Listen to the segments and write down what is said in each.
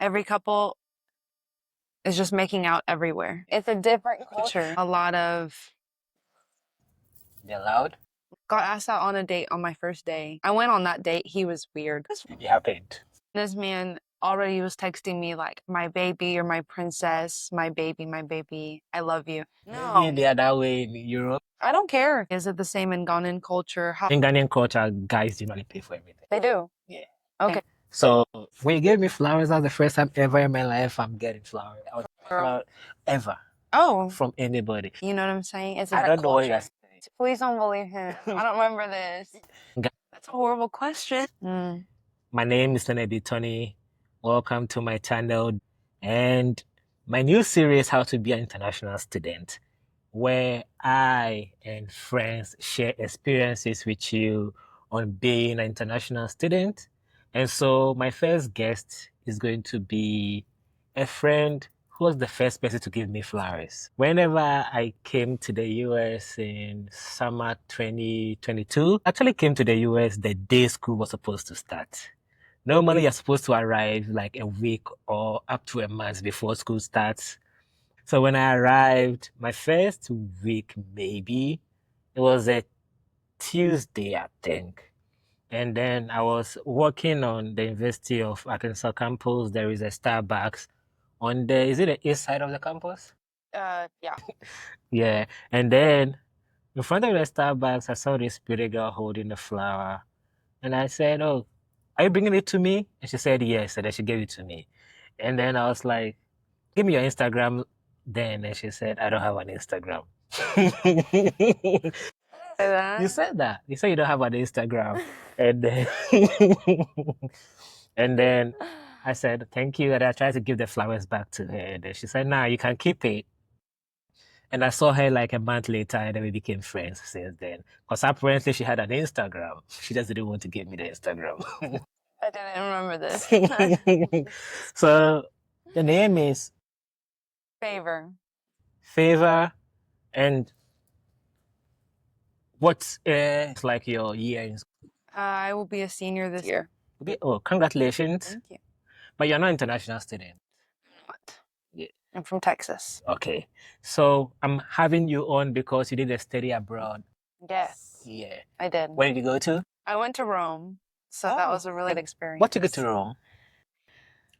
every couple is just making out everywhere. It's a different culture. A lot of They're loud. got asked out on a date on my first day. I went on that date. He was weird. It happened. This man already was texting me like, my baby or my princess, my baby, I love you. Maybe the other way in Europe. I don't care. Is it the same in Ghanaian culture? In Ghanaian culture, guys usually pay for everything. They do? Yeah. Okay. So when you gave me flowers, that's the first time ever in my life I'm getting flowers. I was flower ever Oh, from anybody. you know what I'm saying? It's I don't know what you're saying. Please don't believe him. I don't remember this. That's a horrible question. My name is Nenebi Tony. Welcome to my channel and my new series, How to Be an International Student, where I and friends share experiences with you on being an international student. And so my first guest is going to be a friend who was the first person to give me flowers. Whenever I came to the US in summer 2022, I actually came to the US the day school was supposed to start. Normally, you're supposed to arrive like a week or up to a month before school starts. So when I arrived, my first week, maybe, it was a Tuesday, I think. And then I was working on the University of Arkansas campus. There is a Starbucks on the, is it the east side of the campus? Yeah. Yeah. And then in front of the Starbucks, I saw this pretty girl holding the flower. And I said, "Oh, are you bringing it to me?" And she said, "Yes." And then she gave it to me. And then I was like, "Give me your Instagram then." And she said, "I don't have an Instagram." You said that. You said you don't have an Instagram. And then, and then I said, "Thank you." And I tried to give the flowers back to her. And then she said, "Nah, you can keep it." And I saw her like a month later, and then we became friends since then. Because apparently she had an Instagram. She just didn't want to give me the Instagram. I didn't remember this. So the name is Favor. Favor. And what's like your year in school? I will be a senior this year. Oh, congratulations. Thank you. But you're not an international student. What? Yeah. I'm from Texas. Okay. So I'm having you on because you did a study abroad. Yes. Yeah. I did. Where did you go to? I went to Rome. So that was a really good experience. What took you to Rome?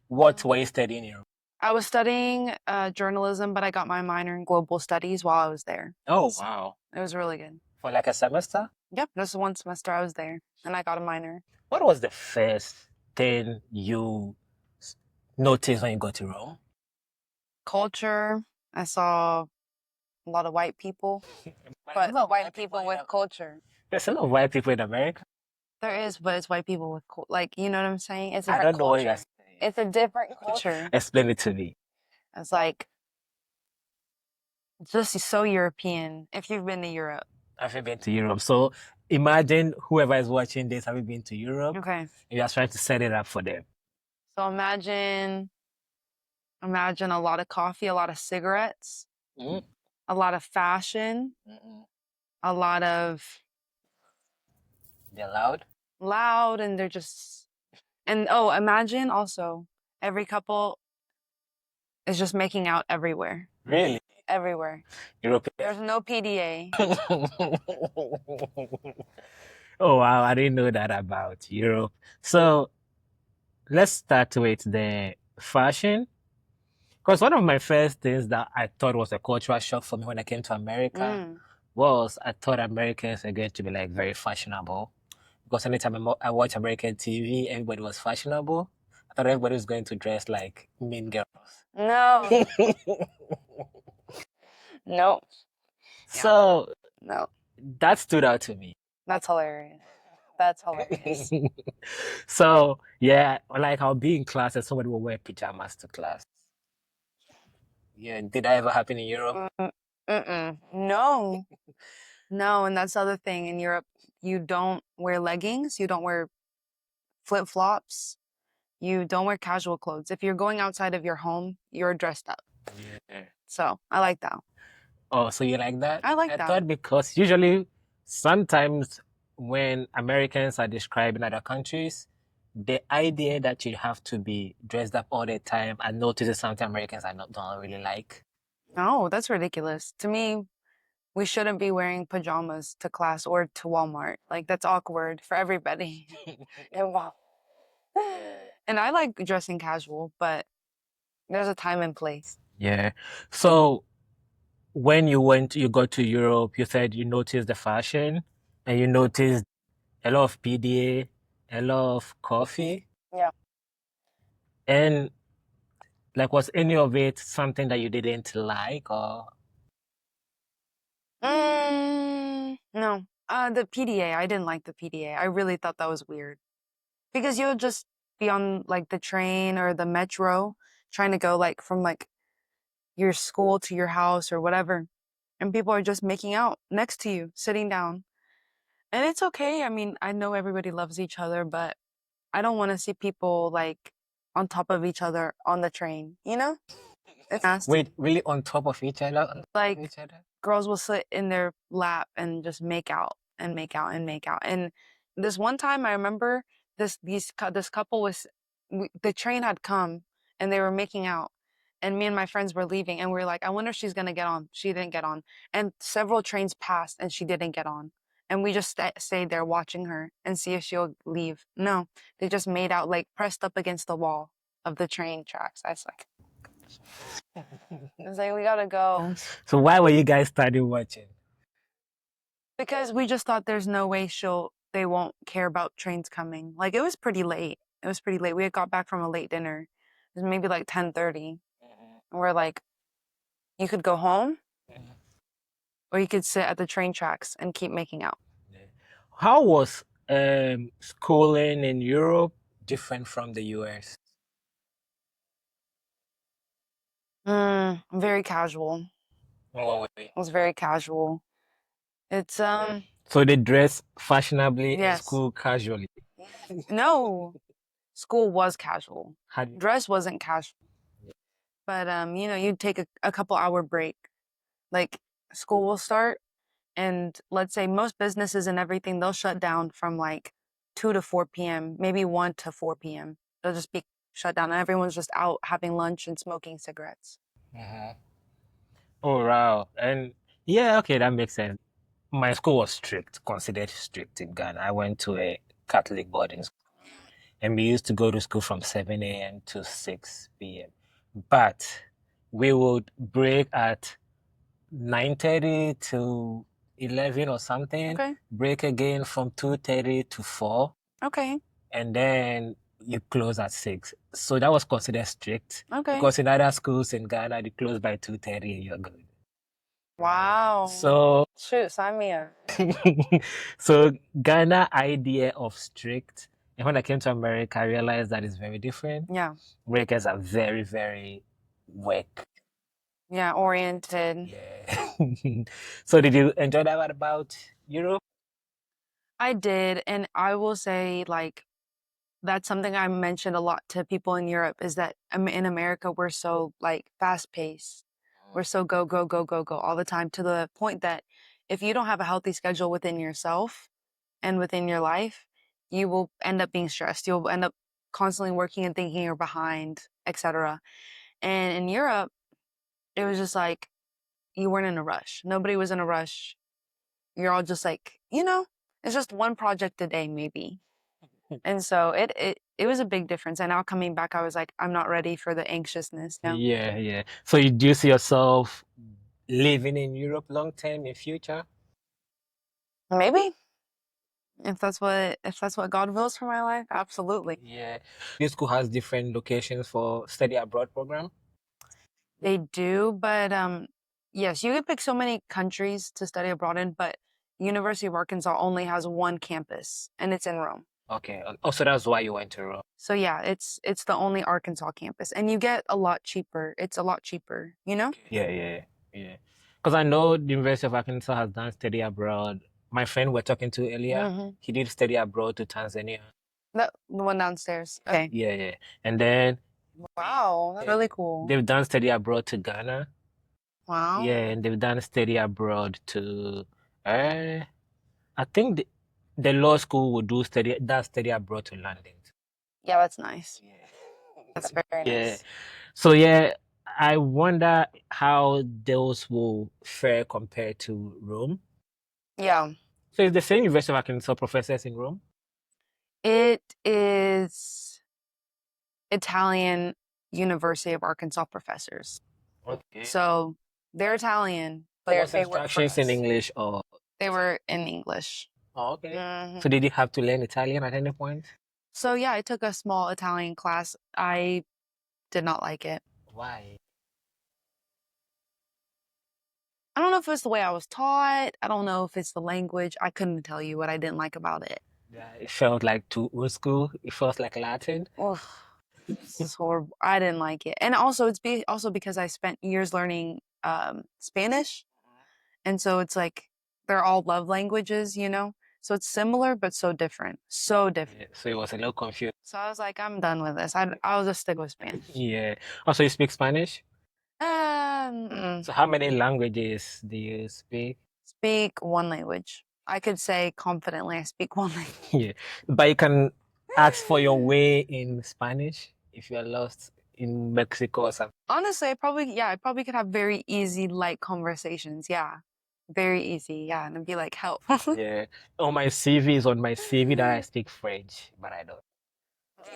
What were you studying in Rome? I was studying journalism, but I got my minor in global studies while I was there. Oh, wow. It was really good. For like a semester? Yep, just one semester I was there, and I got a minor. What was the first thing you noticed when you got to Rome? Culture. I saw a lot of white people, but white people with culture. There's a lot of white people in America. There is, but it's white people with like, you know what I'm saying? It's a I different don't know what you're culture. It's a different culture. Explain it to me. It's like just so European. If you've been to Europe. I haven't been to Europe. So imagine whoever is watching this having been to Europe. Okay. And you're trying to set it up for them. So imagine a lot of coffee, a lot of cigarettes, a lot of fashion, a lot of... They're loud? Loud, and they're just... And oh, imagine also every couple is just making out everywhere. Really? Everywhere. Europe. There's no PDA. Oh, wow. I didn't know that about Europe. So let's start with the fashion. Because one of my first things that I thought was a cultural shock for me when I came to America was I thought Americans were going to be like very fashionable. Because anytime I watch American TV, everybody was fashionable. I thought everybody was going to dress like mean girls. No. No. So no, that stood out to me. That's hilarious. That's hilarious. So yeah, like I'll be in class and somebody will wear pajamas to class. Yeah, did that ever happen in Europe? No. No, and that's the other thing. In Europe, you don't wear leggings, you don't wear flip-flops, you don't wear casual clothes. If you're going outside of your home, you're dressed up. Yeah. So I like that. Oh, so you like that? I like that. I thought because usually, sometimes when Americans are describing other countries, the idea that you have to be dressed up all the time, I notice is something Americans are not don't really like. No, that's ridiculous. To me, we shouldn't be wearing pajamas to class or to Walmart. Like that's awkward for everybody. And wow. And I like dressing casual, but there's a time and place. Yeah. So when you got to Europe, you said you noticed the fashion and you noticed a lot of PDA, a lot of coffee, Yeah. and like was any of it something that you didn't like or No. The PDA, I didn't like the PDA. I really thought that was weird because you'll just be on like the train or the metro trying to go like from like your school to your house or whatever, and people are just making out next to you, sitting down. And it's okay. I mean, I know everybody loves each other, but I don't want to see people like on top of each other on the train, you know? It's nasty. wait, really on top of each other? Like Each other? girls will sit in their lap and just make out and make out and make out. And this one time I remember this couple was the train had come and they were making out. And me and my friends were leaving and we were like, I wonder if she's gonna get on. She didn't get on. And several trains passed and she didn't get on. And we just stayed there watching her and see if she'll leave. No, they just made out like pressed up against the wall of the train tracks. I was like, we gotta go. So why were you guys starting watching? Because we just thought there's no way they won't care about trains coming. Like it was pretty late. It was pretty late. We had got back from a late dinner. It was maybe like 10:30. And we're like, you could go home or you could sit at the train tracks and keep making out. How was schooling in Europe different from the US? Very casual. Oh, wait. It was very casual. It's So they dress fashionably in yes. school casually. No. School was casual. How do you- Dress wasn't casual. But you'd take a couple hour break. Like school will start and let's say most businesses and everything, they'll shut down from like 2 to 4 p.m., maybe 1 to 4 p.m. They'll just be shut down and everyone's just out having lunch and smoking cigarettes. Mhm. Oh, wow. And yeah, okay, that makes sense. My school was strict, considered strict in Ghana. I went to a Catholic boarding school, and we used to go to school from 7 a.m. to 6 p.m. But we would break at 9:30 to 11 or something, Okay. break again from 2:30 to 4, Okay. and then you close at 6. So that was considered strict Okay. because in other schools in Ghana, they close by 2:30 and you're good. Wow. So Shoot, sign me up. so Ghana idea of strict, and when I came to America, I realized that it's very different. Yeah. Americans are very, very work. Yeah, oriented. Yeah. So did you enjoy that part about Europe? I did. And I will say, like, that's something I mentioned a lot to people in Europe is that in America, we're so like fast paced. We're so go, go, go, go, go all the time to the point that if you don't have a healthy schedule within yourself and within your life, you will end up being stressed. You'll end up constantly working and thinking you're behind, etc. And in Europe, it was just like you weren't in a rush. Nobody was in a rush. You're all just like, it's just one project a day, maybe. And so it was a big difference. And now coming back, I was like, I'm not ready for the anxiousness. No. Yeah, yeah. So you do you see yourself living in Europe long term in future? Maybe if that's what God wills for my life, absolutely. Yeah. This school has different locations for study abroad program. They do, but yes, you can pick so many countries to study abroad in, but University of Arkansas only has one campus, and it's in Rome. Okay. Oh, so that's why you went to Rome. So yeah, it's the only Arkansas campus, and you get a lot cheaper. It's a lot cheaper, you know? Yeah, yeah, yeah. Because I know the University of Arkansas has done study abroad. My friend we're talking to earlier, Mm-hmm. he did study abroad to Tanzania. The one downstairs. Okay. Yeah, yeah. And then Wow, that's really cool. they've done study abroad to Ghana. Wow. Yeah, and they've done study abroad to I think the law school would do study abroad to London. Yeah, that's nice. That's very Yeah. nice. So yeah, I wonder how those will fare compared to Rome. Yeah. So it's the same University of Arkansas professors in Rome? It is Italian University of Arkansas professors. Okay. So they're Italian, but Was they work for instructions in us. English or? They were in English. Oh, okay. Mhm. So did you have to learn Italian at any point? So yeah, I took a small Italian class. I did not like it. Why? I don't know if it's the way I was taught. I don't know if it's the language. I couldn't tell you what I didn't like about it. Yeah, it felt like too old school. It felt like Latin. Ugh, this is horrible. I didn't like it. And also also because I spent years learning Spanish. And so it's like they're all love languages, you know? So it's similar but so different. So different. Yeah, so it was a little confused. So I was like, I'm done with this. I'll just stick with Spanish. Yeah. Also, you speak Spanish? Um, So how many languages do you speak? speak one language. I could say confidently I speak one language. Yeah. But you can ask for your way in Spanish if you're lost in Mexico or something. Honestly, I probably could have very easy, light conversations. Yeah. Very easy. Yeah. And I'd be like, help. Yeah. On my CV is on my CV that I speak French, but I don't.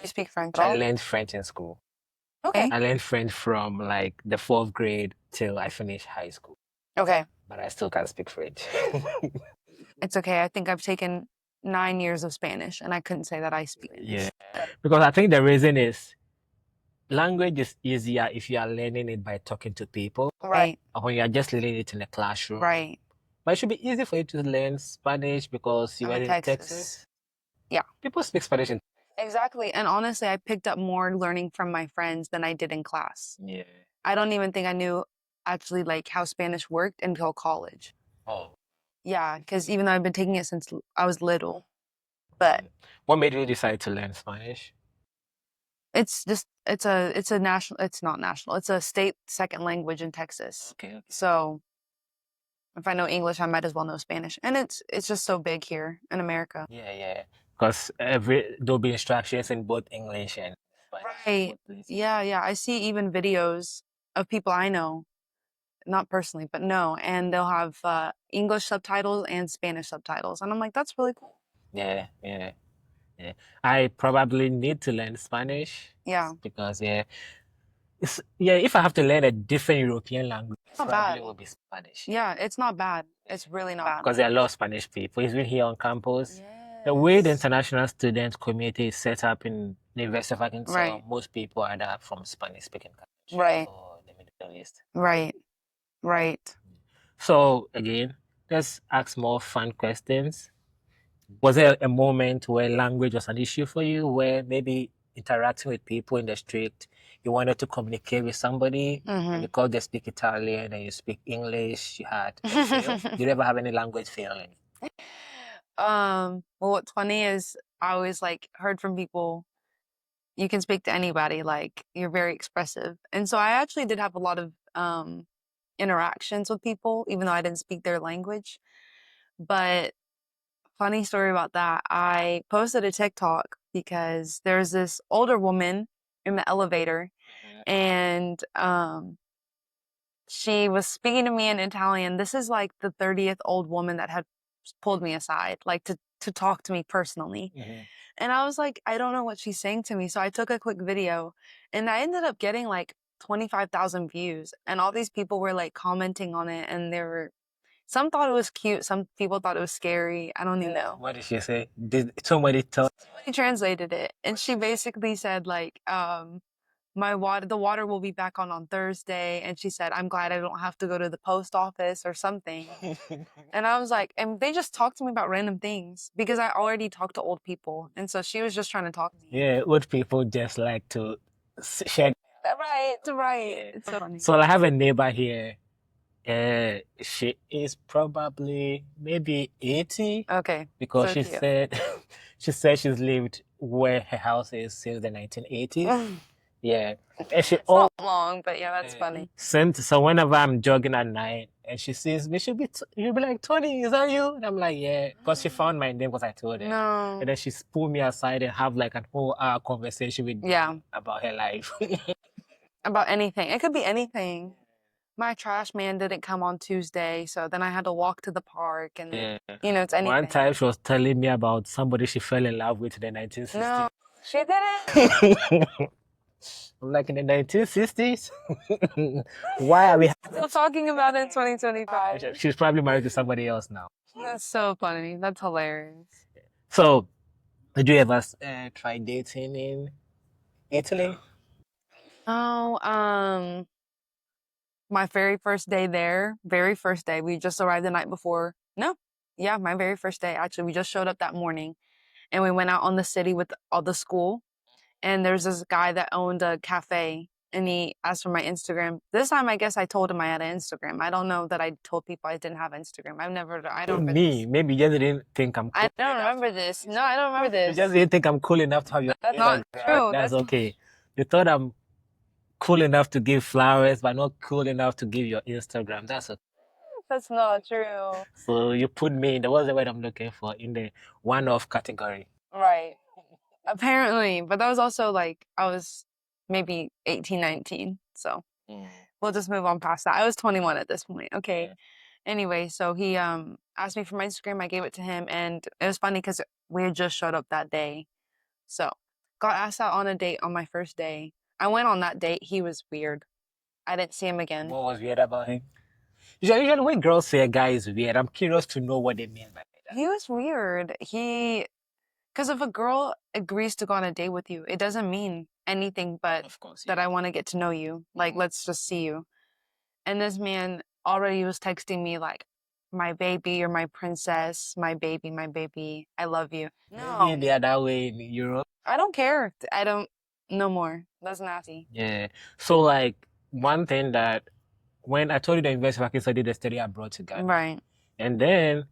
You speak French? I learned French in school. Okay. I learned French from like the fourth grade till I finished high school, Okay. but I still can't speak French. It's okay. I think I've taken 9 years of Spanish and I couldn't say that I speak Yeah. Spanish. Because I think the reason is language is easier if you are learning it by talking to people, Right. or when you are just learning it in a classroom. Right. But it should be easy for you to learn Spanish because you I'm were in in Texas. Texas. Yeah. People speak Spanish in. Exactly. And honestly, I picked up more learning from my friends than I did in class. Yeah. I don't even think I knew actually like how Spanish worked until college. Oh. Yeah, because even though I've been taking it since I was little, but What made you decide to learn Spanish? it's a national, it's not national, it's a state second language in Texas. Okay. So if I know English, I might as well know Spanish. And it's just so big here in America. Yeah. Because there'll be instructions in both English and Spanish. Right. Yeah. I see even videos of people I know, not personally, but no, and they'll have English subtitles and Spanish subtitles. And I'm like, that's really cool. Yeah. I probably need to learn Spanish. Yeah. Because if I have to learn a different European language, Not probably bad. will be Spanish. Yeah, it's not bad. It's really not bad. Because there are a lot of Spanish people, even here on campus. The way the international student community is set up in the University of Arkansas, Right. most people are there from Spanish-speaking countries Right. or the Middle East. Right. So again, let's ask more fun questions. Was there a moment where language was an issue for you, where maybe interacting with people in the street, you wanted to communicate with somebody, and because they speak Italian and you speak English, you had a fail? Did you ever have any language failing? Well, what's funny is I always like heard from people, you can speak to anybody, like you're very expressive. And so I actually did have a lot of interactions with people, even though I didn't speak their language. But funny story about that, I posted a TikTok because there's this older woman in the elevator and she was speaking to me in Italian. This is like the 30th old woman that had pulled me aside, like to talk to me personally. And I was like, I don't know what she's saying to me. So I took a quick video and I ended up getting like 25,000 views. And all these people were like commenting on it. And some thought it was cute. Some people thought it was scary. I don't even know. What did she say? Did somebody tell? Somebody translated it. And she basically said like, the water will be back on Thursday. And she said, I'm glad I don't have to go to the post office or something. And I was like, and they just talked to me about random things because I already talked to old people. And so she was just trying to talk to me. Yeah, old people just like to share. Right. It's so funny. So I have a neighbor here. She is probably maybe 80. Okay. Because So she cute. said she's lived where her house is since the 1980s. Yeah. And she It's not long, but yeah, that's funny. so whenever I'm jogging at night, and she sees me, she'll be like, Tony, is that you? And I'm like, yeah, because she found my name because I told her. No. And then she pulled me aside and have like an whole hour conversation with me Yeah. about her life. About anything. It could be anything. My trash man didn't come on Tuesday, so then I had to walk to the park, and Yeah. it's anything. One time she was telling me about somebody she fell in love with in the 1960s. No, she didn't. I'm like, in the 1960s? Why are we? Still talking about it in 2025. She's probably married to somebody else now. That's so funny. That's hilarious. So, did you ever try dating in Italy? Oh, my very first day there, very first day, we just arrived the night before. No, yeah, my very first day. Actually, we just showed up that morning, and we went out on the city with all the school. And there's this guy that owned a cafe, and he asked for my Instagram. This time, I guess I told him I had an Instagram. I don't know that I told people I didn't have Instagram. I don't remember Me, this. maybe you just didn't think I'm cool. I don't remember this. No, I don't remember You this. just didn't think I'm cool enough to have your That's not Instagram. true. That's okay. You thought I'm cool enough to give flowers, but not cool enough to give your Instagram. That's okay. That's not true. So you put me in, what's the word I'm looking for, in the one-off category. Right. Apparently. But that was also like, I was maybe 18, 19. So we'll just move on past that. I was 21 at this point. Okay. Yeah. Anyway, so he asked me for my Instagram. I gave it to him, and it was funny because we had just showed up that day. So got asked out on a date on my first day. I went on that date. He was weird. I didn't see him again. What was weird about him? Usually when girls say a guy is weird, I'm curious to know what they mean by that. He was weird. Because if a girl agrees to go on a date with you, it doesn't mean anything but Of course, that I want to get to know you. Like, let's just see you. And this man already was texting me like, my baby or my princess, my baby, I love you. No. Maybe the other way in Europe. I don't care. I don't, no more. That's nasty. Yeah. So like one thing that when I told you the University of Arkansas did a study abroad to Ghana. Right. And then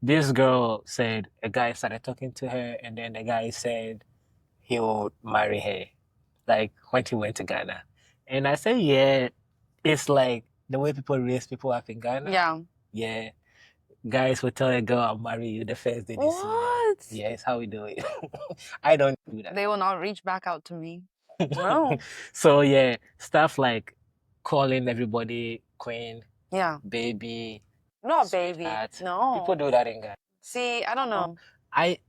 this girl said a guy started talking to her, and then the guy said he would marry her, like when he went to Ghana. And I said, yeah, it's like the way people raise people up in Ghana. Yeah. Yeah. Guys will tell a girl, I'll marry you the first day they see her. What? Yeah, it's how we do it. I don't do that. They will not reach back out to me. No. So yeah, stuff like calling everybody queen, Yeah. baby. Not baby. Sweetheart. No. People do that in Ghana. See, I don't know.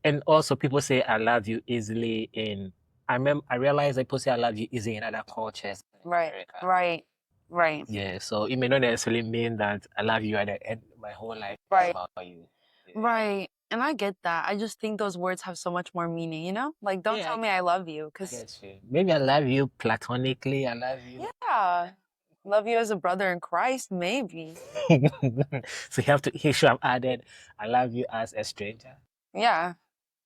And also people say I love you easily in I realize that people say I love you easily in other cultures. Right. America. Right. Yeah, so it may not necessarily mean that I love you at the end my whole life Right. about you. Yeah. Right. And I get that. I just think those words have so much more meaning, you know? Like, don't tell me I love you, I because get you. Maybe I love you platonically. I love you. yeah, love you as a brother in Christ, maybe. So he should have added, I love you as a stranger. Yeah,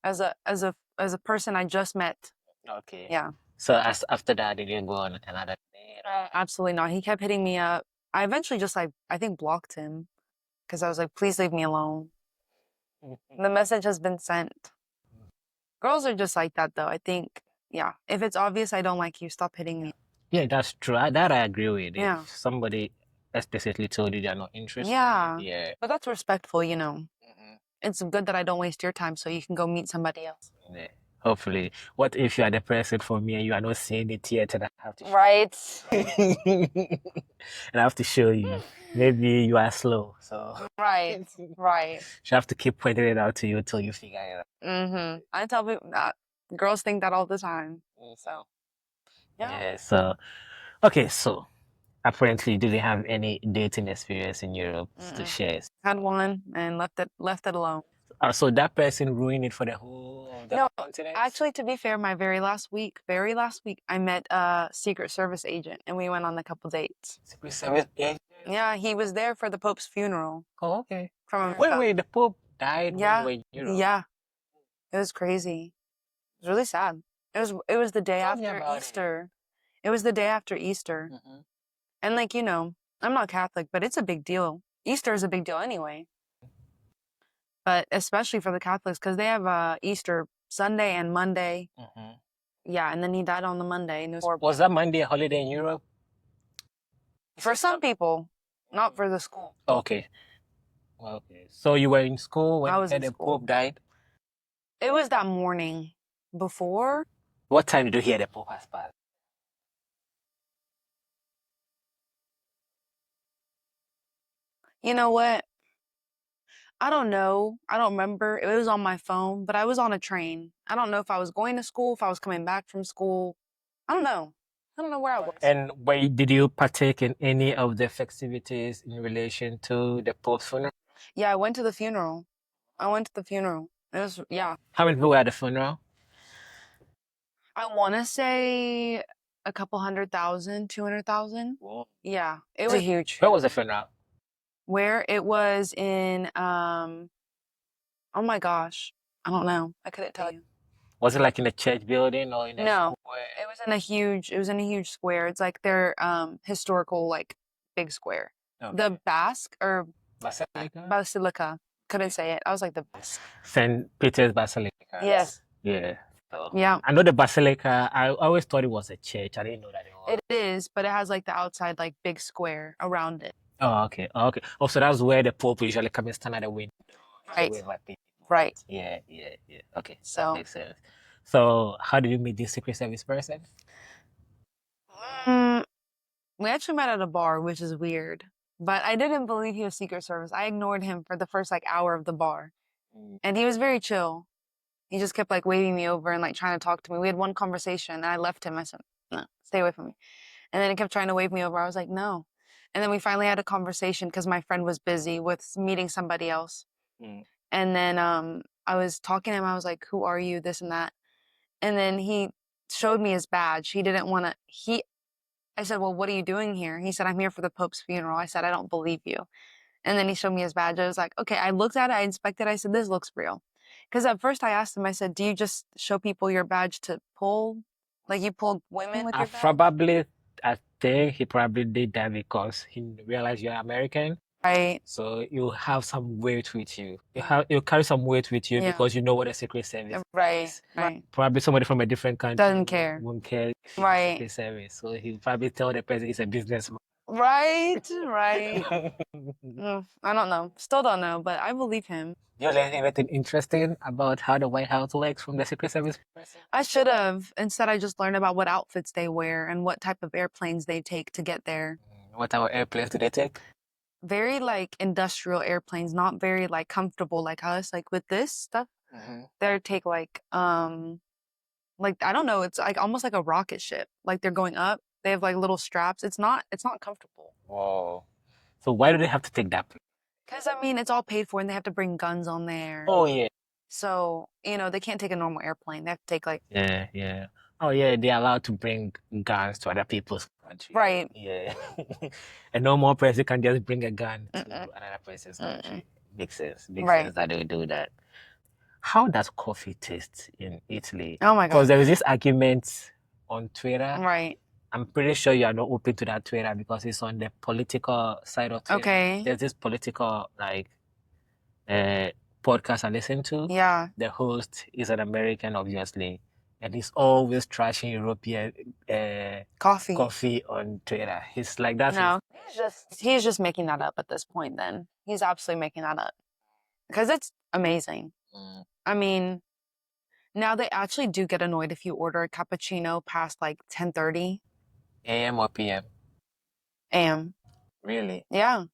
as a person I just met. Okay. Yeah. So after that, did you go on another date? Absolutely not. He kept hitting me up. I eventually just like I think blocked him because I was like, please leave me alone. The message has been sent. Girls are just like that, though. I think, yeah. If it's obvious I don't like you, stop hitting me. Yeah, that's true. That I agree with. Yeah. If somebody explicitly told you they're not interested. Yeah. Yeah. But that's respectful, you know. It's good that I don't waste your time so you can go meet somebody else. Yeah. Hopefully. What if you are the person for me and you are not seeing it yet and I have to Right. and I have to show you. Maybe you are slow. So Right. you have to keep pointing it out to you until you figure it out. I tell people that girls think that all the time. So Yeah. So okay, so apparently you didn't have any dating experience in Europe to share. Had one and left it alone. So that person ruined it for the whole of the continent? Actually, to be fair, my very last week, I met a Secret Service agent and we went on a couple dates. Secret Service agent? Yeah, he was there for the Pope's funeral. Oh, okay. From Wait, the Pope died when you were in Europe? Yeah. It was crazy. It was really sad. It was the day after Easter. It was the day after Easter. And like, you know, I'm not Catholic, but it's a big deal. Easter is a big deal anyway. But especially for the Catholics, because they have Easter Sunday and Monday. Yeah, and then he died on the Monday. And it was that Monday a holiday in Europe? for some people. not for the school. Okay. Okay. So you were in school when I you was heard in the school. Pope died? It was that morning before. What time did you hear the Pope has passed? You know what? I don't know. I don't remember. It was on my phone, but I was on a train. I don't know if I was going to school, if I was coming back from school. I don't know. I don't know where I was. And did you partake in any of the festivities in relation to the Pope's funeral? Yeah, I went to the funeral. I went to the funeral. It was, yeah. How many people were at the funeral? I want to say a couple 100,000, 200,000. Whoa. Yeah, it was huge. Where was the funeral? Where it was in, oh my gosh, I don't know. I couldn't tell you. Was it like in a church building or in a No, square? it was in a huge square. It's like their historical like big square. The Okay. Basque or Basilica? Basilica. Couldn't say it. I was like the Basque. St. Peter's Basilica. Yes. Yeah. So, Yeah. I know the Basilica, I always thought it was a church. I didn't know that it was. It is, but it has like the outside like big square around it. Oh, okay. Oh, okay. Oh, so that's where the Pope usually come and stand at the window. Right. Wave at people. Right. Yeah, yeah, yeah. Okay. That So makes sense. So, how did you meet this Secret Service person? mm, we actually met at a bar, which is weird. But I didn't believe he was Secret Service. I ignored him for the first like hour of the bar. And he was very chill. He just kept like waving me over and like trying to talk to me. We had one conversation and I left him. I said, no, stay away from me. And then he kept trying to wave me over. I was like, no. And then we finally had a conversation because my friend was busy with meeting somebody else. Mm. And then I was talking to him. I was like, who are you? This and that. And then he showed me his badge. He didn't want to, I said, well, what are you doing here? He said, I'm here for the Pope's funeral. I said, I don't believe you. And then he showed me his badge. I was like, okay, I looked at it, I inspected it. I said, this looks real. Because at first I asked him, I said, do you just show people your badge to pull? Like you pull women with your badge? I think he probably did that because he realized you're American. Right. So you have some weight with you. You carry some weight with you Yeah. because you know what a Secret Service Right. is. Right. Probably somebody from a different country Doesn't care. won't care if he's Right. Secret Service. So he'll probably tell the person he's a businessman. Right. Right. I don't know. Still don't know, but I believe him. You learn anything interesting about how the White House works from the Secret Service person? I should have. Instead, I just learned about what outfits they wear and what type of airplanes they take to get there. What type of airplanes do they take? Very like industrial airplanes, not very like comfortable like us. Like with this stuff, they take like I don't know, it's like almost like a rocket ship. Like they're going up. They have like little straps. It's not comfortable. Whoa. So why do they have to take that? Because I mean, it's all paid for, and they have to bring guns on there. Oh yeah. So they can't take a normal airplane. They have to take like Yeah. Oh yeah, they're allowed to bring guns to other people's country. right. Yeah. A normal person can just bring a gun to another person's country. Makes sense. Makes sense that they do that. How does coffee taste in Italy? Oh my god. Because there is this argument on Twitter. Right. I'm pretty sure you are not open to that Twitter because it's on the political side of Twitter. Okay. There's this political podcast I listen to. Yeah. The host is an American, obviously, and he's always trashing European coffee on Twitter. He's like that. No, he's just making that up at this point. Then he's absolutely making that up because it's amazing. I mean, now they actually do get annoyed if you order a cappuccino past like 10:30 a.m. or p.m. a.m. Really? Yeah,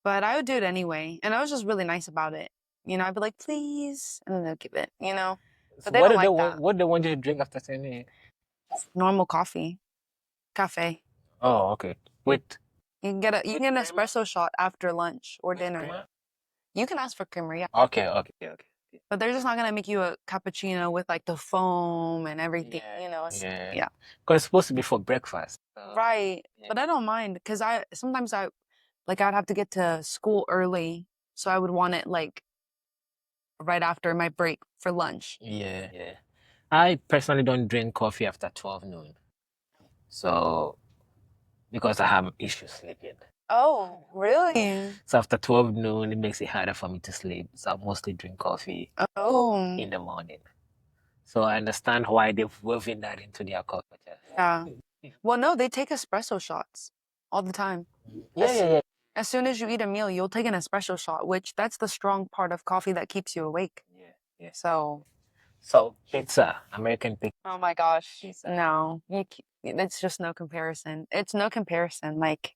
but I would do it anyway, and I was just really nice about it. I'd be like, please, and then they'll give it. But they don't like that. What do they want you to drink after 10 a.m.? Normal coffee, cafe. Oh, okay. Wait. You can get an espresso shot after lunch or dinner. Creamer? You can ask for creamer, yeah. Okay. But they're just not gonna make you a cappuccino with like the foam and everything, Yeah. Yeah. Because it's supposed to be for breakfast. Right. Yeah. But I don't mind because sometimes I'd have to get to school early, so I would want it like right after my break for lunch. Yeah. I personally don't drink coffee after 12 noon. So, because I have issues sleeping. Oh, really? So after 12 noon, it makes it harder for me to sleep. So I mostly drink coffee in the morning. So I understand why they've woven that into their culture. Yeah. Well, no, they take espresso shots all the time. Yeah. As soon as you eat a meal, you'll take an espresso shot, which that's the strong part of coffee that keeps you awake. Yeah, yeah. So, Pizza, American pizza. oh my gosh, no, it's just no comparison. It's no comparison. Like,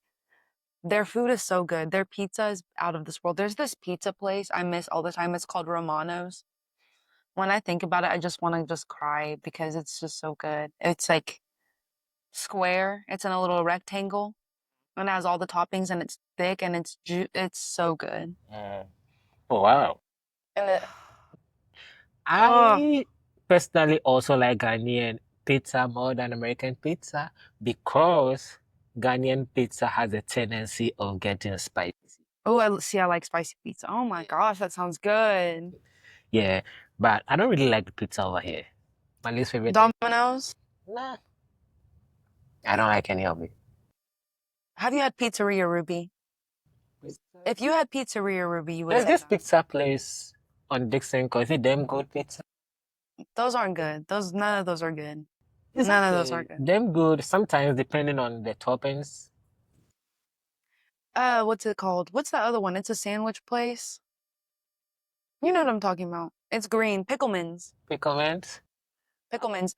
their food is so good. Their pizza is out of this world. There's this pizza place I miss all the time. It's called Romano's. When I think about it, I just want to just cry because it's just so good. It's like square. It's in a little rectangle and it has all the toppings and it's thick and it's so good. Oh, wow. And it, I personally also like Ghanaian pizza more than American pizza because Ghanaian pizza has a tendency of getting spicy. I like spicy pizza. Oh my gosh, that sounds good. Yeah, but I don't really like the pizza over here. My least favorite thing. Domino's. Nah, I don't like any of it. Have you had Pizzeria Ruby? If you had Pizzeria Ruby, you would There's say this that. pizza place on Dixon called, is it Damn Good Pizza? Those aren't good. None of those are good. It's None of those okay. are good. Damn good, sometimes depending on the toppings. What's it called? What's that other one? It's a sandwich place. You know what I'm talking about. It's green. Pickleman's. Picklemans. Pickleman's.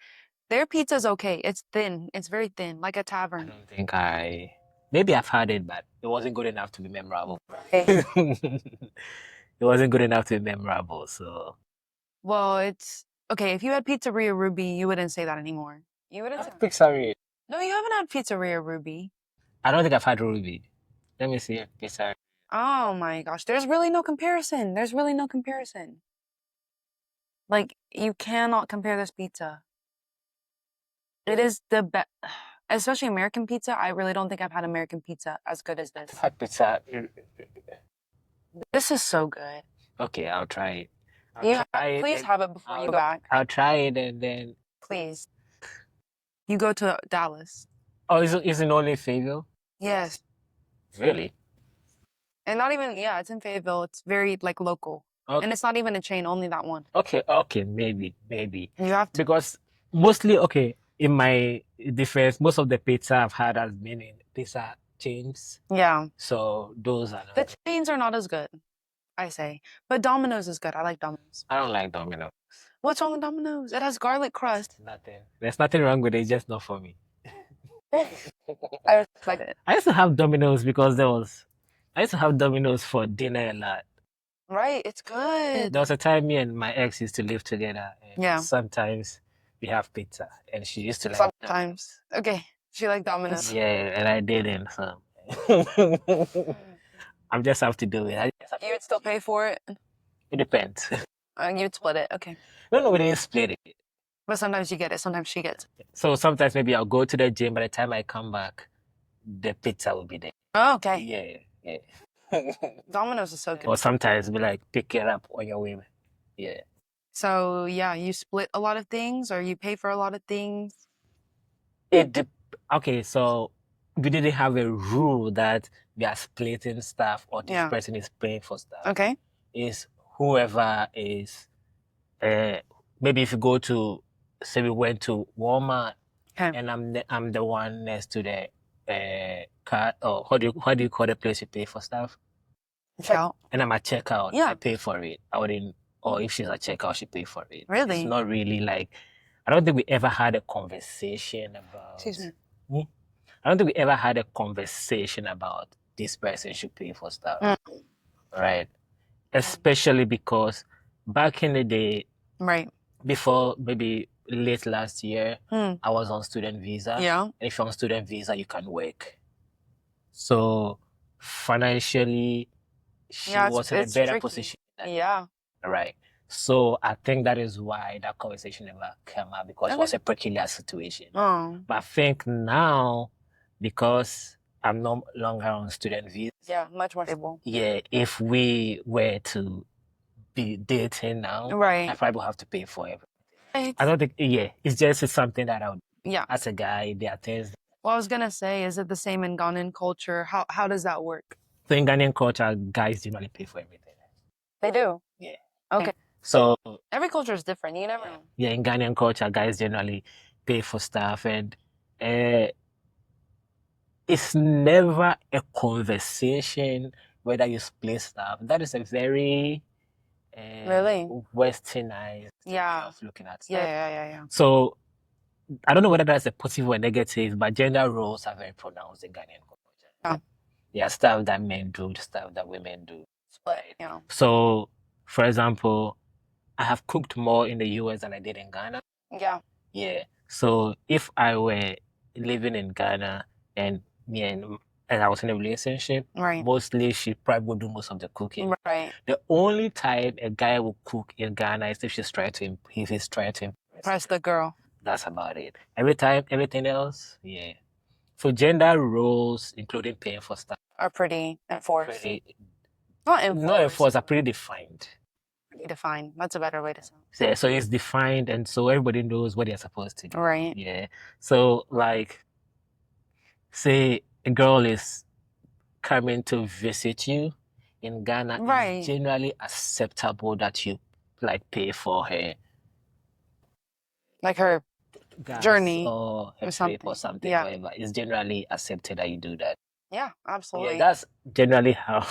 Their pizza's okay. It's thin. It's very thin, like a I tavern. don't think maybe I've had it, but it wasn't good enough to be memorable. Okay. It wasn't good enough to be memorable, so. Well, it's okay. If you had Pizzeria Ruby, you wouldn't say that anymore. You wouldn't say. Pizzeria. No, you haven't had Pizzeria Ruby. I don't think I've had Ruby. Let me see. Pizzeria. Oh my gosh, there's really no comparison. There's really no comparison. Like, you cannot compare this pizza. It is the best, especially American pizza. I really don't think I've had American pizza as good as this. I've had pizza. This is so good. Okay, I'll try it. Please have it before you go back. I'll try it and then. Please. You go to Dallas. Oh, is it only Fayetteville? Yes. Really? And not even, yeah, it's in Fayetteville. It's very, like, local. Okay. And it's not even a chain, only that one. Okay, maybe. You have to. Because mostly, okay, in my defense, most of the pizza I've had has been in pizza chains. Yeah. So those are The chains are not as good, I say. But Domino's is good. I like Domino's. I don't like Domino's. What's wrong with Domino's? It has garlic crust. Nothing. There's nothing wrong with it, it's just not for me. I respect it. I used to have Domino's because I used to have Domino's for dinner a lot. Right, it's good. There was a time me and my ex used to live together. And Yeah. sometimes we have pizza, and she used to like. Sometimes. Okay, she liked Domino's. Yeah, and I didn't. So I just have to do it. You would still pay for it? It depends. You'd split it, okay. No, we didn't split it. But sometimes you get it, sometimes she gets it. So sometimes maybe I'll go to the gym. By the time I come back, the pizza will be there. Oh, okay. Yeah. Domino's is so good. Or sometimes be like, pick it up on your way. Yeah. So, yeah, you split a lot of things or you pay for a lot of things? Okay, so we didn't have a rule that we are splitting stuff or this person is paying for stuff. Okay. Is whoever is, maybe if you go to, say we went to Walmart, and I'm the one next to the card, or how do you call the place you pay for stuff? Checkout. And I'm at checkout. Yeah. I pay for it. I wouldn't, or if she's at checkout, she pay for it. Really? It's not really like, I don't think we ever had a conversation about. Excuse me. I don't think we ever had a conversation about this person should pay for stuff. Right. Especially because back in the day, right, before maybe late last year, I was on student visa. Yeah. And if you're on student visa, you can work. So financially, she was in a better position. Yeah. Right. So I think that is why that conversation never came up, because it was a peculiar situation. Oh. But I think now, because I'm no longer on student visa. Yeah, much more stable. Yeah, if we were to be dating now, right, I probably have to pay for everything. I don't think, it's just something that I would. Yeah. As a guy, there are things. Well, I was gonna say, is it the same in Ghanaian culture? How does that work? So in Ghanaian culture, guys generally pay for everything. They do? Yeah. Okay. So every culture is different. You never know. Yeah, in Ghanaian culture, guys generally pay for stuff, and it's never a conversation whether you split stuff. That is a very Really? westernized way Yeah. of looking at Yeah, stuff. yeah. So I don't know whether that's a positive or negative, but gender roles are very pronounced in Ghanaian culture. Yeah. Yeah, stuff that men do, stuff that women do. Split, yeah. So, for example, I have cooked more in the US than I did in Ghana. Yeah. Yeah. So if I were living in Ghana and and I was in a relationship, Right. mostly she probably would do most of the cooking. Right. The only time a guy will cook in Ghana is if he's trying to Press the girl. That's about it. Every time, everything else, yeah. So gender roles, including paying for stuff, Are pretty enforced. not enforced, are pretty defined. Pretty defined. That's a better way to say it. Yeah, so it's defined, and so everybody knows what they're supposed to do. Right. Yeah. So, like, say a girl is coming to visit you in Ghana, it's generally acceptable that you like pay for her, like her gas journey or her trip or something, Yeah. whatever. It's generally accepted that you do that. Yeah, absolutely. Yeah, that's generally how.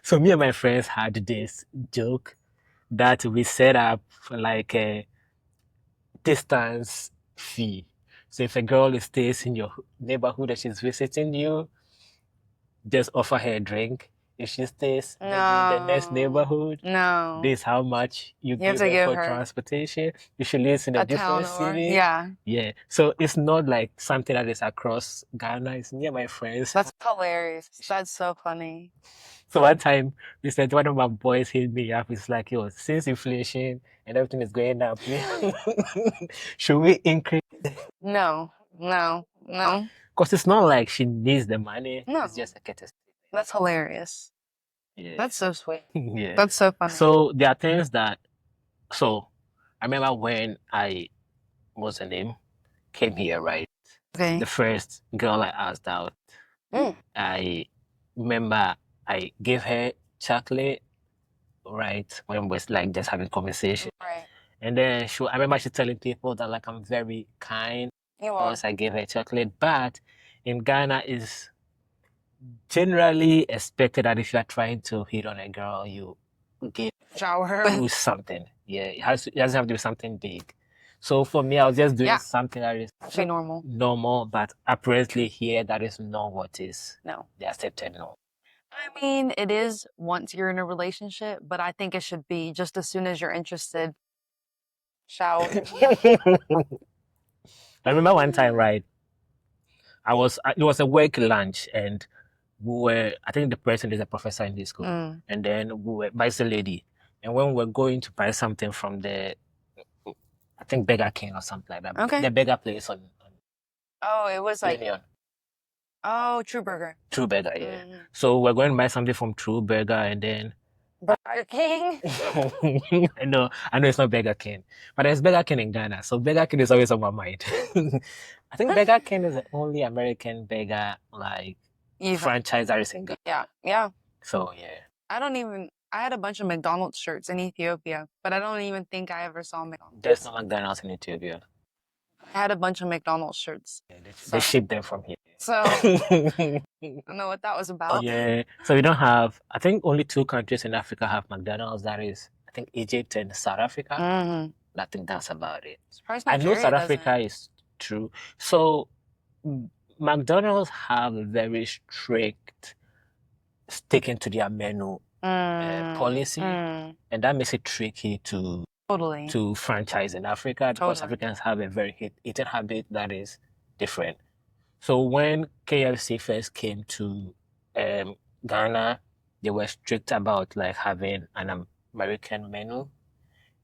So me and my friends had this joke that we set up like a distance fee. So if a girl stays in your neighborhood and she's visiting you, just offer her a drink. If she stays maybe in the next neighborhood, this is how much you give to her give for her transportation. If she lives in a different city. Yeah. Yeah. So it's not like something that is across Ghana. It's near my friends. That's hilarious. That's so funny. So one time we said one of my boys hit me up. It's like, yo, since inflation and everything is going up, should we increase? No. Because it's not like she needs the money. No. It's just a courtesy. That's hilarious. Yeah. That's so sweet. Yeah. That's so funny. So there are things that, so I remember when I, what's her name, came here, right? Okay. The first girl I asked out, I remember I gave her chocolate, right? When we was like just having conversation. Right. And then I remember she telling people that like I'm very kind. Because I gave her chocolate. But in Ghana is generally expected that if you are trying to hit on a girl, you give shower her with something. Yeah, it doesn't have to be something big. So for me, I was just doing something that is normal, but apparently here that is not what is the accepted norm. I mean, it is once you're in a relationship, but I think it should be just as soon as you're interested. Shower. I remember one time, right? It was a work lunch, and I think the person is a professor in this school, and then we were by the lady, and when we were going to buy something from the, I think Burger King or something like that. Okay. The burger place on it was like Union. Oh, True Burger. True Burger, yeah. So we're going to buy something from True Burger, and then Burger King. I know it's not Burger King, but there's Burger King in Ghana, so Burger King is always on my mind. I think Burger King is the only American burger like franchise that is in Ghana. Yeah. So yeah. I had a bunch of McDonald's shirts in Ethiopia, but I don't even think I ever saw McDonald's. There's no McDonald's in Ethiopia. I had a bunch of McDonald's shirts. Yeah, they ship them from here. So I don't know what that was about. Yeah. So we don't have, I think only 2 countries in Africa have McDonald's. That is, I think Egypt and South Africa. I think that's about it. I know South Africa is true. So McDonald's have a very strict sticking to their menu policy, and that makes it tricky to franchise in Africa because Africans have a very eating habit that is different. So when KFC first came to Ghana, they were strict about like having an American menu,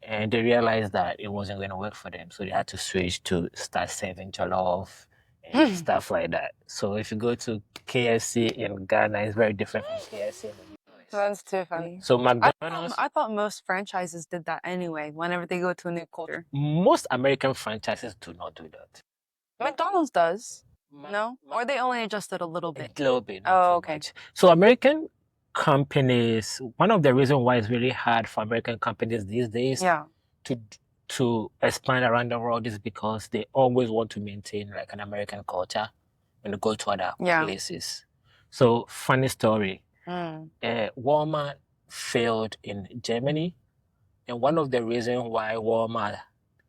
and they realized that it wasn't going to work for them, so they had to switch to start serving jollof and stuff like that. So if you go to KFC in Ghana, it's very different from KFC in the US. That's too funny. So McDonald's, I thought most franchises did that anyway. Whenever they go to a new culture, most American franchises do not do that. McDonald's does. No? Or they only adjusted a little bit? A little bit. Oh, okay. So American companies, one of the reasons why it's really hard for American companies these days to expand around the world is because they always want to maintain like an American culture. when you go to other Yeah. places. So, funny story. Mm. Walmart failed in Germany, and one of the reasons why Walmart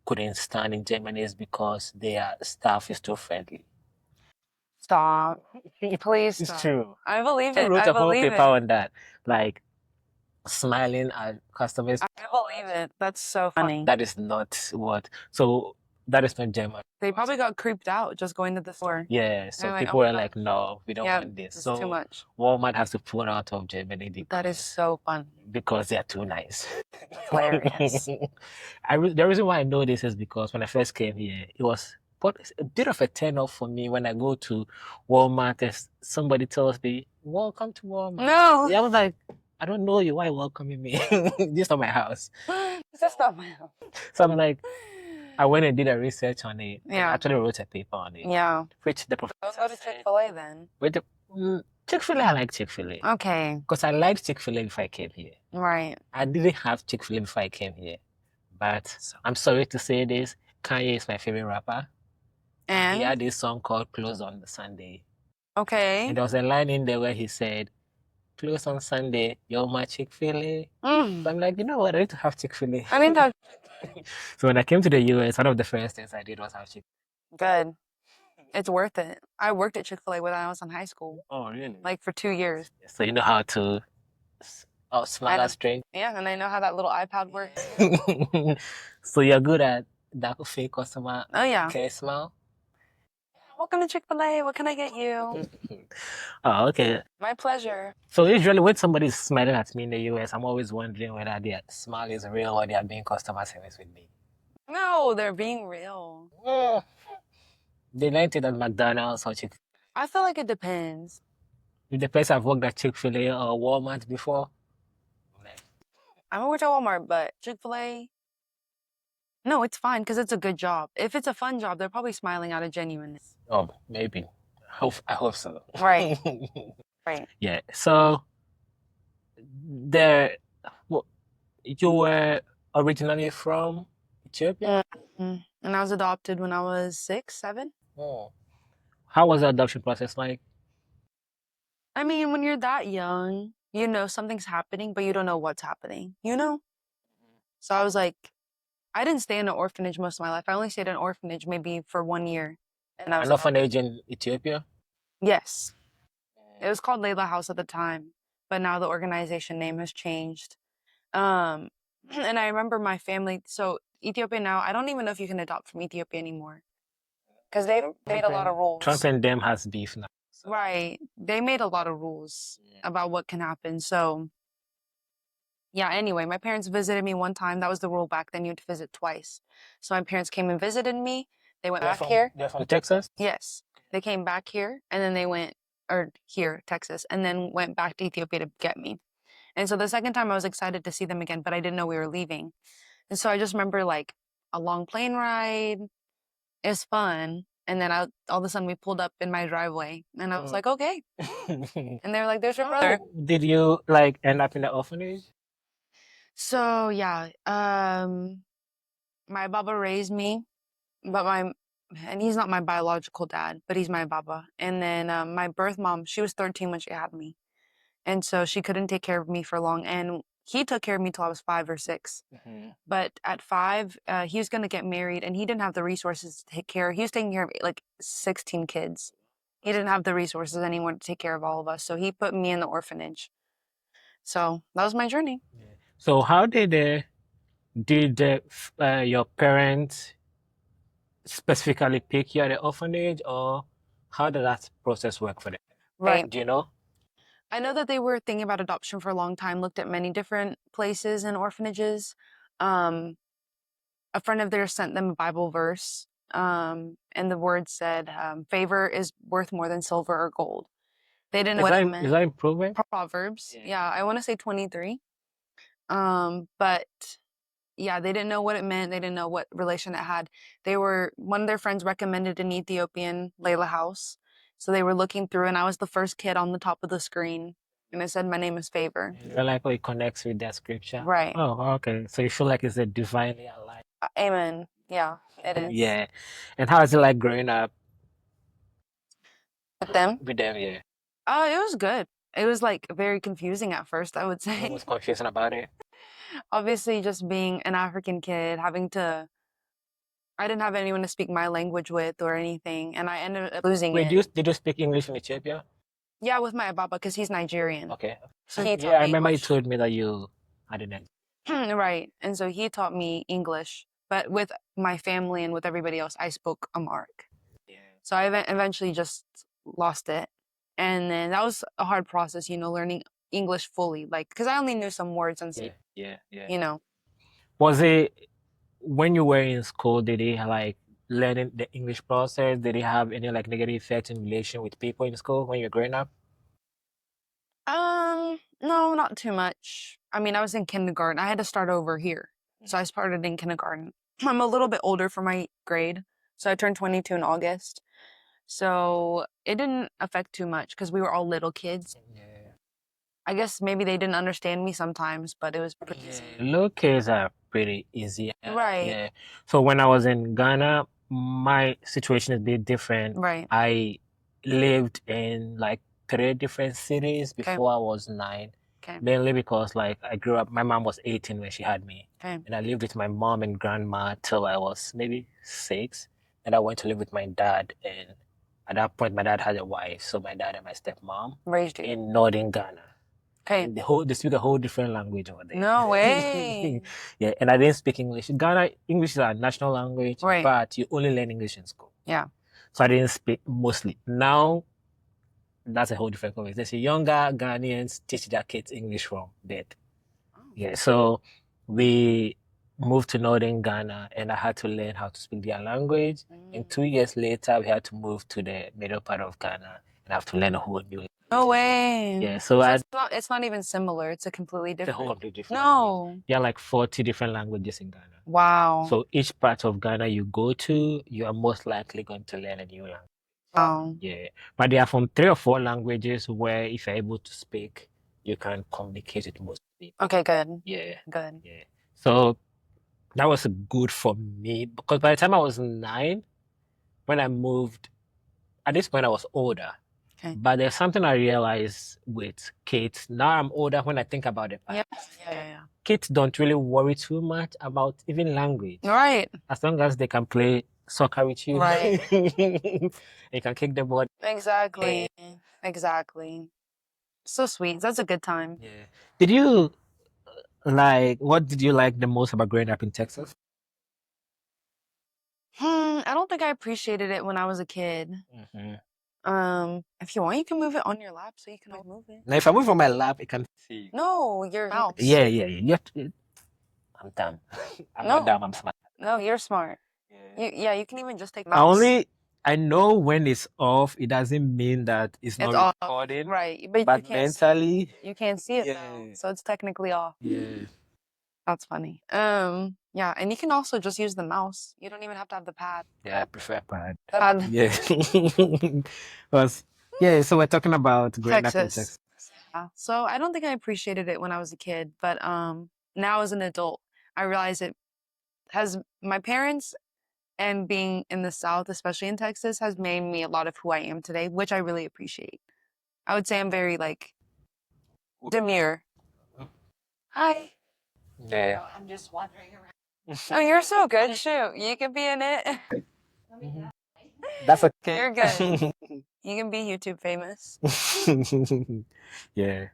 couldn't stand in Germany is because their staff is too friendly. Stop. Please It's stop. true. I believe I it. wrote I a whole believe paper it. on that, like smiling at customers. I believe it. That's so funny. That is not what. So that is not German. They probably got creeped out just going to the store. Yeah. So They're like, people oh my were like, gosh. no, we don't Yeah, want this. it's too So much. Walmart has to pull out of Germany That is so fun. because they are too nice. Hilarious. The reason why I know this is because when I first came here, it was a bit of a turn off for me when I go to Walmart and somebody tells me, "Welcome to Walmart." No. Yeah, I was like, I don't know you. Why you welcoming me? This is not my house. That's not my house. So I'm like, I went and did a research on it and Yeah. actually wrote a paper on it, Yeah. which the professor Let's go to said, Chick-fil-A then. with Chick-fil-A, I like Chick-fil-A Okay. because I liked Chick-fil-A before I came here. Right. I didn't have Chick-fil-A before I came here, but I'm sorry to say this, Kanye is my favorite rapper. He And had this song called Close on the Sunday. okay. And there was a line in there where he said, Close on Sunday, you're my Chick-fil-A. So I'm like, you know what, I need to have Chick-fil-A. I need that. So when I came to the US, one of the first things I did was have Chick-fil-A. Good. It's worth it. I worked at Chick-fil-A when I was in high school. Oh, really? Like for 2 years. So you know how to smile at strangers. Yeah, and I know how that little iPad works. So you're good at that fake customer Oh yeah. care smile? Welcome to Chick-fil-A. What can I get you? Oh, okay. My pleasure. So usually when somebody's smiling at me in the US, I'm always wondering whether their smile is real or they are being customer service with me. No, they're being real. They learned it at McDonald's or Chick. I feel like it depends. With the place I've worked at Chick-fil-A or Walmart before. I worked at Walmart, but Chick-fil-A, no, it's fine because it's a good job. If it's a fun job, they're probably smiling out of genuineness. Oh, maybe. I hope so. Right. Right. Yeah. So there, you were originally from Ethiopia? And I was adopted when I was 6, 7. Oh. How was the adoption process like? I mean, when you're that young, you know something's happening, but you don't know what's happening, you know? So I was like, I didn't stay in an orphanage most of my life. I only stayed in an orphanage maybe for 1 year. And I was An orphanage in Ethiopia? Yes. It was called Layla House at the time, but now the organization name has changed. And I remember my family, so Ethiopia now, I don't even know if you can adopt from Ethiopia anymore. Because they made a lot of rules. Trump and them has beef now. Right. They made a lot of rules about what can happen. So, yeah, anyway, my parents visited me one time. That was the rule back then. You had to visit twice. So my parents came and visited me. They went back here. They're from Texas? Yes. They came back here and then they went, or here, Texas, and then went back to Ethiopia to get me. And so the second time I was excited to see them again, but I didn't know we were leaving. And so I just remember like a long plane ride. It was fun. And then all of a sudden we pulled up in my driveway and I was like, okay. And they were like, there's your brother. Did you like end up in the orphanage? So yeah, my baba raised me, but and he's not my biological dad, but he's my baba. And then my birth mom, she was 13 when she had me. And so she couldn't take care of me for long. And he took care of me till I was 5 or 6. But at 5, he was going to get married and he didn't have the resources to take care. He was taking care of like 16 kids. He didn't have the resources anymore to take care of all of us. So he put me in the orphanage. So that was my journey. So how did your parents specifically pick you at the orphanage, or how did that process work for them? Right. Do you know? I know that they were thinking about adoption for a long time, looked at many different places and orphanages. A friend of theirs sent them a Bible verse, and the word said, favor is worth more than silver or gold. They didn't know what it meant. Is that improvement? Proverbs. Yeah, I want to say 23. But yeah, they didn't know what it meant. They didn't know what relation it had. One of their friends recommended an Ethiopian Layla house. So they were looking through and I was the first kid on the top of the screen. And it said, my name is Favor. You like how it connects with that scripture? Right. Oh, okay. So you feel like it's a divinely aligned. Amen. Yeah, it is. Yeah. And how is it like growing up? With them? With them, yeah. It was good. It was like very confusing at first, I would What say. was confusing about it? Obviously, just being an African kid, I didn't have anyone to speak my language with or anything, and I ended up losing Wait, it. did you speak English in Ethiopia? Yeah, with my baba, because he's Nigerian. Okay. So he Yeah, taught I me remember you English. told me that you had an accent. Right. And so he taught me English, but with my family and with everybody else, I spoke Amharic. Yeah. So I eventually just lost it. And then that was a hard process, learning English fully, like, because I only knew some words and, Yeah. Was it when you were in school, did it like learning the English process? Did it have any like negative effects in relation with people in school when you were growing up? No, not too much. I mean, I was in kindergarten. I had to start over here. So I started in kindergarten. I'm a little bit older for my grade. So I turned 22 in August. So it didn't affect too much because we were all little kids. Yeah. I guess maybe they didn't understand me sometimes, but it was pretty easy. Little kids are pretty easy. Right, Yeah. So when I was in Ghana, my situation is a bit different. right. I lived in like 3 different cities Okay, before I was 9, okay, mainly because like I grew up, my mom was 18 when she had me, okay. and I lived with my mom and grandma till I was maybe 6, and I went to live with my dad, and at that point my dad had a wife, so my dad and my stepmom Raised you. in northern Ghana. Okay. And they speak a whole different language over there. No way. Yeah, and I didn't speak English. In Ghana, English is our national language, Right. but you only learn English in school. Yeah. So I didn't speak mostly. Now, that's a whole different conversation. Younger Ghanaians teach their kids English from birth. Oh. Yeah, so we moved to northern Ghana, and I had to learn how to speak their language. And 2 years later, we had to move to the middle part of Ghana, and I have to learn a whole new language. No way. Yeah, so it's not even similar. It's a completely it's a different. whole different language. No. There are like 40 different languages in Ghana. Wow. So each part of Ghana you go to, you are most likely going to learn a new language. Wow. Yeah. But there are from 3 or 4 languages where if you're able to speak, you can communicate with most people. Okay, good. Yeah. Good. Yeah. So that was good for me because by the time I was 9, when I moved, at this point I was older. Okay. But there's something I realized with kids. Now I'm older when I think about it. Yeah. Kids don't really worry too much about even language. Right. As long as they can play soccer with you. Right. They can kick the ball. Exactly. Exactly. So sweet. That's a good time. Yeah. Did you what did you like the most about growing up in Texas? I don't think I appreciated it when I was a kid. If you want, you can move it on your lap so you can move it. Now, if I move on my lap, I can see. No, your mouse. Yeah. I'm dumb. I'm not dumb, I'm smart. No, you're smart. You can even just take mouse. I know when it's off, it doesn't mean that it's not off. recording. Right. But But mentally, you can't see it now. So it's technically off. yeah. That's funny. Yeah, and you can also just use the mouse. You don't even have to have the pad. Yeah, I prefer pad. Pad. Yeah. So we're talking about growing up in Texas. Yeah. So I don't think I appreciated it when I was a kid, but now as an adult, I realize it has my parents and being in the South, especially in Texas, has made me a lot of who I am today, which I really appreciate. I would say I'm very like demure. Hi. Yeah. Oh, I'm just wandering around. Oh, you're so good. Shoot, you can be in it. That's okay. You're good. You can be YouTube famous. Yeah.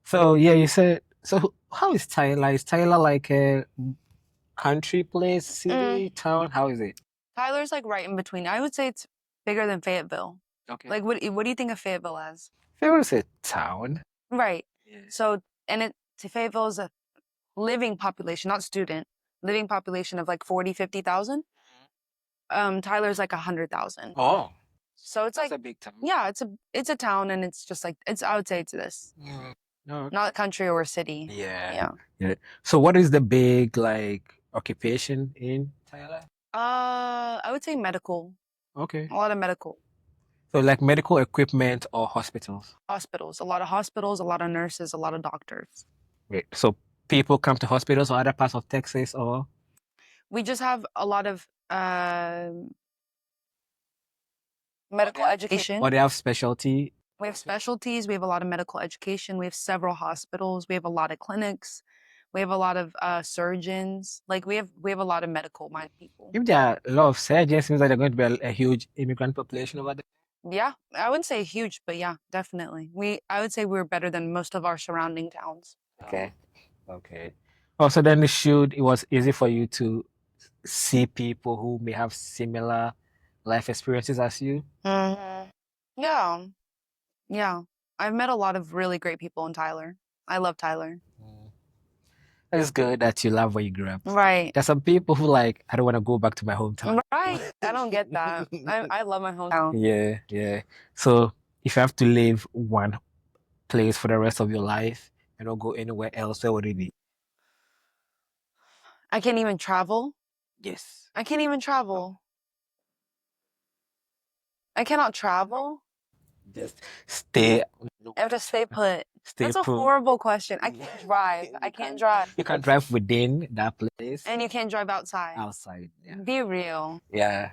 So yeah, you said so. How is Tyler? Is Tyler like a country place, city, town? How is it? Tyler's like right in between. I would say it's bigger than Fayetteville. Okay. Like what do you think of Fayetteville as? Fayetteville is a town. Right. Yeah. So Fayetteville is a living population, not student, living population of like 40,000-50,000. Tyler's like 100,000. Oh. So it's like a big town. Yeah, it's a town, and it's just like I would say it's this. No. Not country or city. Yeah. So what is the big like occupation in Tyler? I would say medical. Okay. A lot of medical. So like medical equipment or hospitals? Hospitals. A lot of hospitals, a lot of nurses, a lot of doctors. Wait, so people come to hospitals or other parts of Texas or? We just have a lot of medical education. Or they have specialty. We have specialties. We have a lot of medical education. We have several hospitals. We have a lot of clinics. We have a lot of surgeons. Like we have a lot of medical-minded people. If there are a lot of surgeons, it means that there are going to be a huge immigrant population over there. Yeah, I wouldn't say huge, but yeah, definitely. I would say we're better than most of our surrounding towns. Okay. Okay. Also, then it was easy for you to see people who may have similar life experiences as you? Yeah, yeah. I've met a lot of really great people in Tyler. I love Tyler. It's good that you love where you grew up. Right. There's some people who like, I don't want to go back to my hometown. Right. I don't get that. I love my hometown. Yeah, yeah. So if you have to live one place for the rest of your life and don't go anywhere else, where would it be? I can't even travel. Yes. I can't even travel. I cannot travel. Just stay. I have to stay put. Stay That's a put. horrible question. I can't drive. I can't drive. You can drive within that place. And you can't drive outside. Outside, yeah. Be real. Yeah.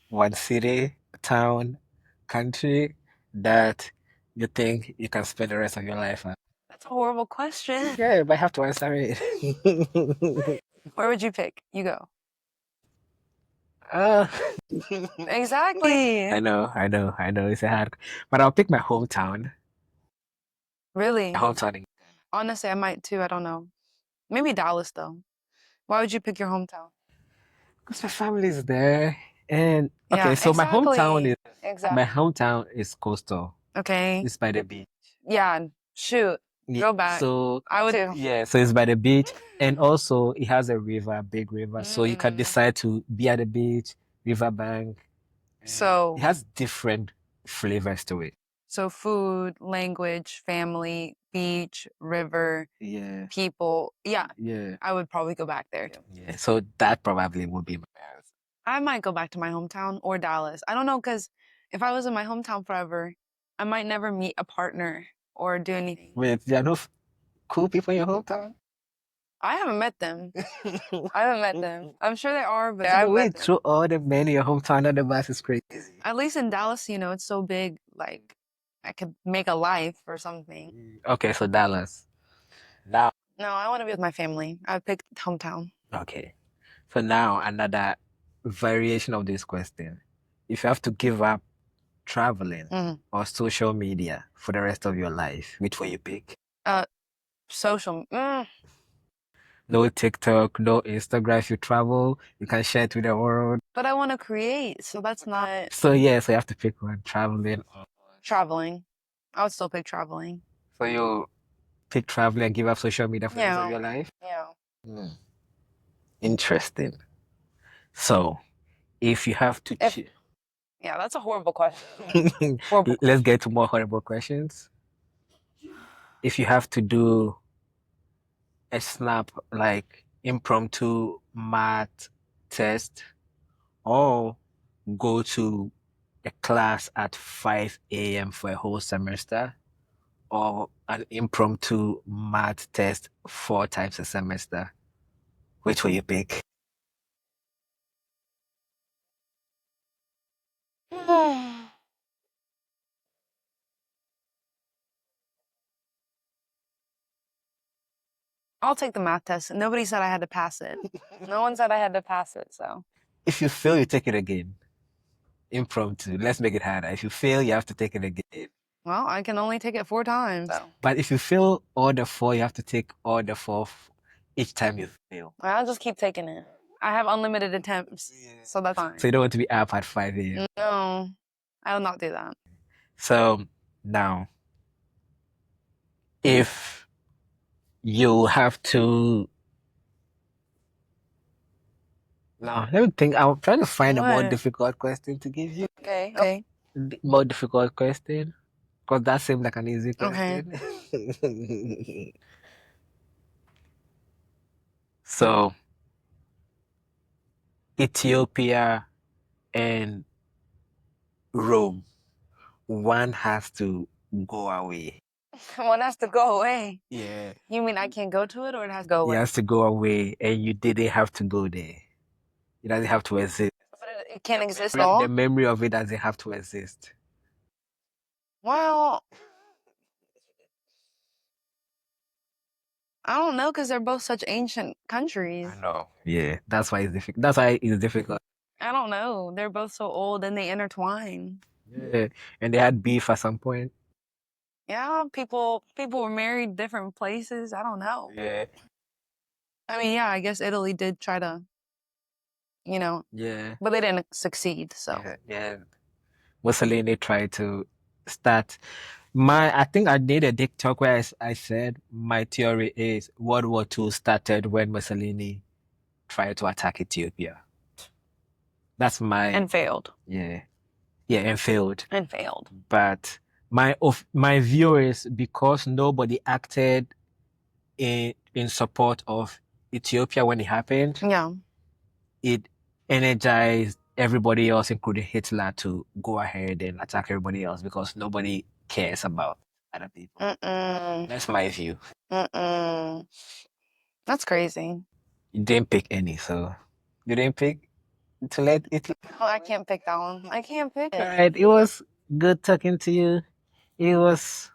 One city, town, country that you think you can spend the rest of your life at. That's a horrible question. Yeah, but I have to answer it. Where would you pick? You go. Uh, Exactly. I know. It's a hard, but I'll pick my hometown. Really? My hometown. Honestly, I might too. I don't know. Maybe Dallas though. Why would you pick your hometown? Because my family is there. And Yeah, okay, so exactly. my hometown is coastal. Okay. It's by the beach. Yeah. Shoot. Go back. So I would too. yeah, so it's by the beach, and also it has a river, a big river. So you can decide to be at the beach, riverbank. So it has different flavors to it. So food, language, family, beach, river, Yeah. people. Yeah. Yeah. I would probably go back there. Yeah. So that probably would be my answer. I might go back to my hometown or Dallas. I don't know, because if I was in my hometown forever, I might never meet a partner or do anything. Wait, there are no cool people in your hometown? I haven't met them. I haven't met them. I'm sure there are, but I haven't Wait, met them. through all the men in your hometown, on the bus is crazy. At least in Dallas, it's so big, like I could make a life or something. Okay, so Dallas. Now. No, I want to be with my family. I would pick hometown. Okay. So now another variation of this question. If you have to give up traveling or social media for the rest of your life, which will you pick? Social. No TikTok, no Instagram. If you travel, you can share it with the world. But I want to create, so that's not. So yeah, so you have to pick one, traveling. Traveling. I would still pick traveling. So you pick traveling and give up social media for the rest of your life? Yeah. Interesting. So, if you have to yeah, that's a horrible question. Let's get to more horrible questions. If you have to do a snap, like impromptu math test, or go to a class at 5 a.m. for a whole semester, or an impromptu math test 4 times a semester, which will you pick? I'll take the math test. Nobody said I had to pass it. No one said I had to pass it, so. If you fail, you take it again. Impromptu. Let's make it harder. If you fail, you have to take it again. Well, I can only take it 4 times. So. But if you fail all the 4, you have to take all the 4 each time you fail. I'll just keep taking it. I have unlimited attempts, so that's fine. So you don't want to be up at 5 a.m.? No, I will not do that. So now, if you have to... Now, let me think. I'm trying to find a more difficult question to give you. Okay. More difficult question? Because that seemed like an easy question. Okay. So, Ethiopia and Rome, one has to go away. One has to go away? Yeah. You mean I can't go to it, or it has to go away? It has to go away, and you didn't have to go there. It doesn't have to exist. But it can't exist at all. The memory of it doesn't have to exist. Well, I don't know because they're both such ancient countries. I know. Yeah, that's why it's difficult. That's why it's difficult. I don't know. They're both so old and they intertwine. Yeah, and they had beef at some point. Yeah, people were married different places. I don't know. Yeah. I mean, yeah, I guess Italy did try to, Yeah. but they didn't succeed. So Yeah. Mussolini tried to start. I think I did a TikTok where I said my theory is World War II started when Mussolini tried to attack Ethiopia. That's and failed yeah, and failed. and failed. But my view is because nobody acted in support of Ethiopia when it happened, Yeah. it energized everybody else, including Hitler, to go ahead and attack everybody else because nobody cares about other people. Mm-mm. That's my view. Mm-mm. That's crazy. You didn't pick any, so you didn't pick to let it. Oh, I can't pick that one. I can't pick All it. right, it was good talking to you. It was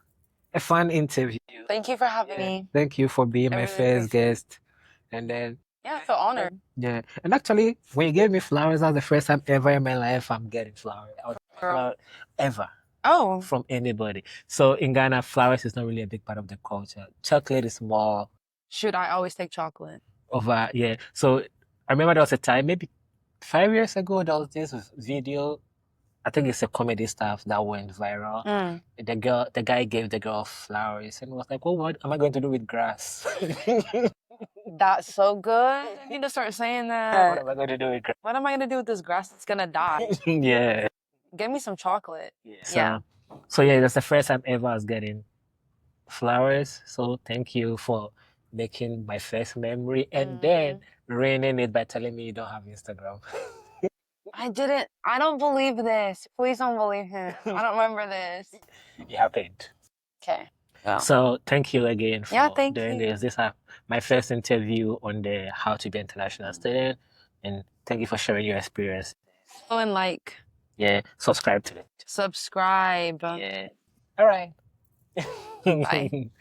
a fun interview. Thank you for having me. Thank you for being I my really first appreciate it. guest. And then, Yeah, I feel honored. yeah. And actually, when you gave me flowers, that's the first time ever in my life I'm getting flowers. Ever. Oh, From anybody. So in Ghana, flowers is not really a big part of the culture. Chocolate is more shoot, I always take chocolate. of a, yeah. So I remember there was a time, maybe 5 years ago, there was this video. I think it's a comedy stuff that went viral. Mm. The guy gave the girl flowers and was like, "Well, what am I going to do with grass?" That's so good. I need to start saying What that. am I going to do with grass? What am I gonna do with this grass that's gonna die? Yeah. Give me some chocolate. Yeah. So yeah, that's the first time ever I was getting flowers. So thank you for making my first memory and then ruining it by telling me you don't have Instagram. I didn't. I don't believe this. Please don't believe him. I don't remember this. It happened. Okay. Yeah. So thank you again for thank doing you. this. This is my first interview on the How to Be International Student, and thank you for sharing your experience. Oh, and like. Yeah, subscribe to it. Subscribe. Yeah. All right. Bye.